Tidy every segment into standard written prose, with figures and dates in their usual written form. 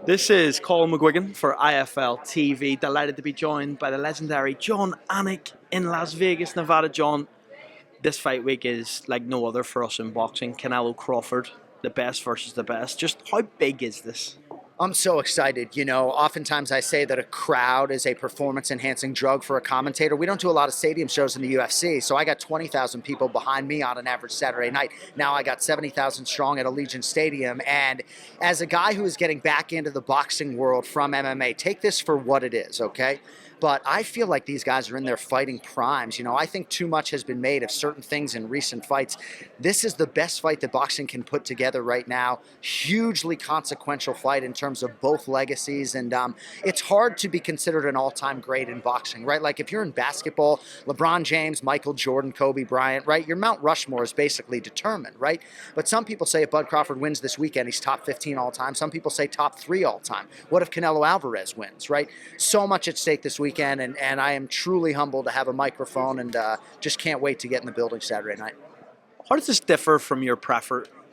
This is Colin McGuigan for IFLTV. Delighted to be joined by the legendary John Anik in Las Vegas, Nevada. John, this fight week is like no other for us in boxing. Canelo, Crawford, the best versus the best. Just how big is this? I'm so excited. You know, oftentimes I say that a crowd is a performance-enhancing drug for a commentator. We don't do a lot of stadium shows in the UFC, so I got 20,000 people behind me on an average Saturday night. Now I got 70,000 strong at Allegiant Stadium, and as a guy who is getting back into the boxing world from MMA, take this for what it is, okay? But I feel like these guys are in their fighting primes. You know, I think too much has been made of certain things in recent fights. This is the best fight that boxing can put together right now. Hugely consequential fight in terms of both legacies. And it's hard to be considered an all-time great in boxing, right? Like if you're in basketball, LeBron James, Michael Jordan, Kobe Bryant, right? Your Mount Rushmore is basically determined, right? But some people say if Bud Crawford wins this weekend, he's top 15 all-time. Some people say top 3 all-time. What if Canelo Alvarez wins, right? So much at stake this weekend. And I am truly humbled to have a microphone and just can't wait to get in the building Saturday night. How does this differ from your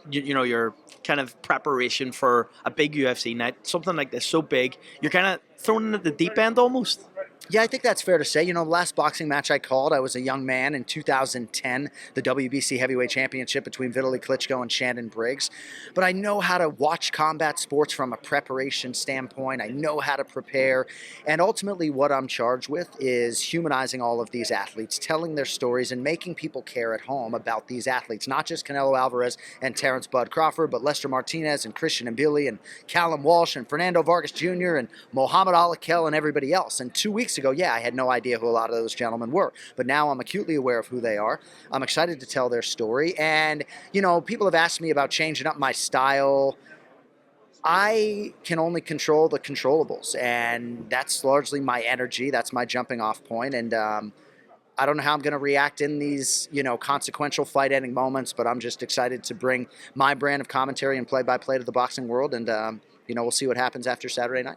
your kind of preparation for a big UFC night? Something like this, so big, you're kind of thrown in at the deep end almost. Yeah, I think that's fair to say. You know, the last boxing match I called, I was a young man in 2010, the WBC Heavyweight Championship between Vitaly Klitschko and Shandon Briggs. But I know how to watch combat sports from a preparation standpoint. I know how to prepare. And ultimately what I'm charged with is humanizing all of these athletes, telling their stories and making people care at home about these athletes. Not just Canelo Alvarez and Terrence Bud Crawford, but Lester Martinez and Christian Mbili and Callum Walsh and Fernando Vargas Jr. and Muhammad Alakel and everybody else. And 2 weeks ago, yeah, I had no idea who a lot of those gentlemen were, but now I'm acutely aware of who they are. I'm excited to tell their story, and, you know, people have asked me about changing up my style. I can only control the controllables, and that's largely my energy. That's my jumping off point, and I don't know how I'm going to react in these, you know, consequential fight-ending moments, but I'm just excited to bring my brand of commentary and play-by-play to the boxing world, and, you know, we'll see what happens after Saturday night.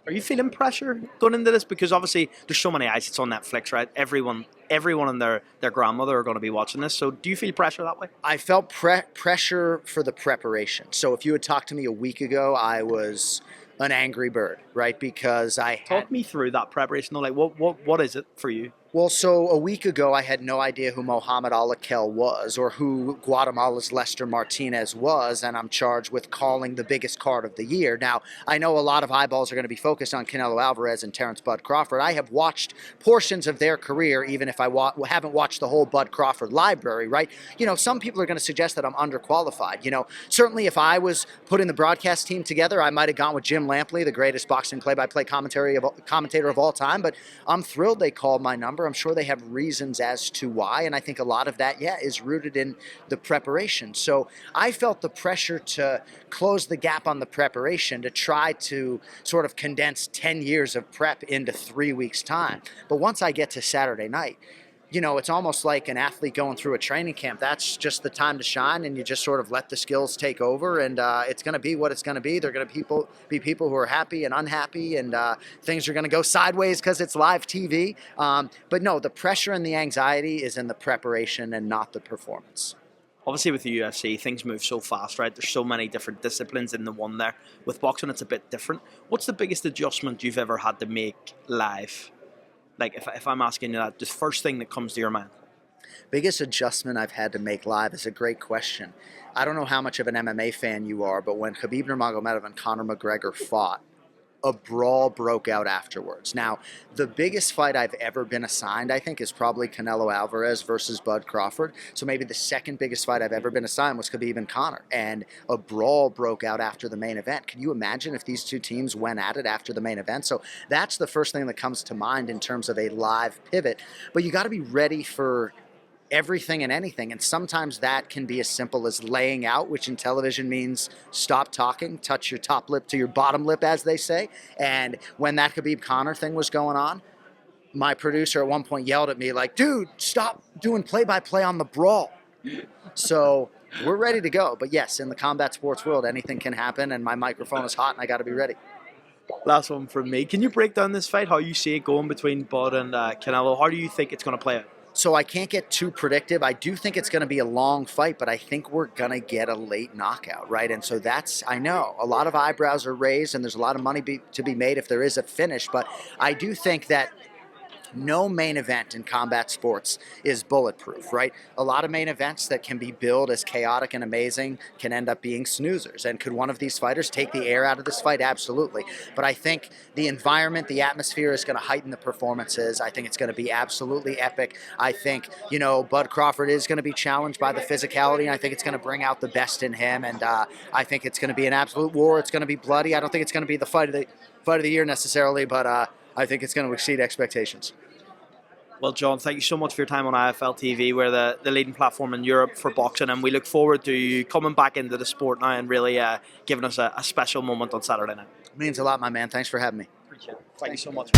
Are you feeling pressure going into this? Because obviously there's so many eyes. It's on Netflix, right? Everyone and their grandmother are going to be watching this. So do you feel pressure that way? I felt pressure for the preparation. So if you had talked to me a week ago, I was an angry bird, right? Because Talk me through that preparation. Like, what is it for you? Well, so a week ago, I had no idea who Muhammad Alakel was or who Guatemala's Lester Martinez was, and I'm charged with calling the biggest card of the year. Now, I know a lot of eyeballs are going to be focused on Canelo Alvarez and Terrence Bud Crawford. I have watched portions of their career, even if I haven't watched the whole Bud Crawford library, right? You know, some people are going to suggest that I'm underqualified. You know, certainly if I was putting the broadcast team together, I might have gone with Jim Lampley, the greatest boxing play-by-play commentator of all time, but I'm thrilled they called my number. I'm sure they have reasons as to why, and I think a lot of that, yeah, is rooted in the preparation. So I felt the pressure to close the gap on the preparation, to try to sort of condense 10 years of prep into 3 weeks' time. But once I get to Saturday night, you know, it's almost like an athlete going through a training camp. That's just the time to shine, and you just sort of let the skills take over, and it's going to be what it's going to be. They're going to be people who are happy and unhappy, and things are going to go sideways because it's live TV. But no, the pressure and the anxiety is in the preparation and not the performance. Obviously, with the UFC, things move so fast, right? There's so many different disciplines in the one there. With boxing, it's a bit different. What's the biggest adjustment you've ever had to make live? Like, if I'm asking you that, the first thing that comes to your mind. Biggest adjustment I've had to make live is a great question. I don't know how much of an MMA fan you are, but when Khabib Nurmagomedov and Conor McGregor fought, a brawl broke out afterwards. Now, the biggest fight I've ever been assigned, I think, is probably Canelo Alvarez versus Bud Crawford. So maybe the second biggest fight I've ever been assigned was Khabib and Conor. And a brawl broke out after the main event. Can you imagine if these two teams went at it after the main event? So that's the first thing that comes to mind in terms of a live pivot. But you got to be ready for everything and anything, and sometimes that can be as simple as laying out, which in television means stop talking, touch your top lip to your bottom lip, as they say. And when that Khabib Conor thing was going on, my producer at one point yelled at me like, dude, stop doing play-by-play on the brawl. So we're ready to go. But yes, in the combat sports world, anything can happen, and my microphone is hot and I got to be ready. Last one from me. Can you break down this fight, how you see it going between Bud and Canelo? How do you think it's going to play out? So I can't get too predictive. I do think it's going to be a long fight, but I think we're going to get a late knockout, right? And so that's, I know, a lot of eyebrows are raised and there's a lot of money to be made if there is a finish, but I do think that no main event in combat sports is bulletproof, right? A lot of main events that can be billed as chaotic and amazing can end up being snoozers. And could one of these fighters take the air out of this fight? Absolutely. But I think the environment, the atmosphere is going to heighten the performances. I think it's going to be absolutely epic. I think, you know, Bud Crawford is going to be challenged by the physicality, and I think it's going to bring out the best in him. And I think it's going to be an absolute war. It's going to be bloody. I don't think it's going to be the fight of the year necessarily, but I think it's going to exceed expectations. Well, John, thank you so much for your time on IFLTV. We're the leading platform in Europe for boxing, and we look forward to you coming back into the sport now and really giving us a special moment on Saturday night. It means a lot, my man. Thanks for having me. Appreciate it. Thank you so much.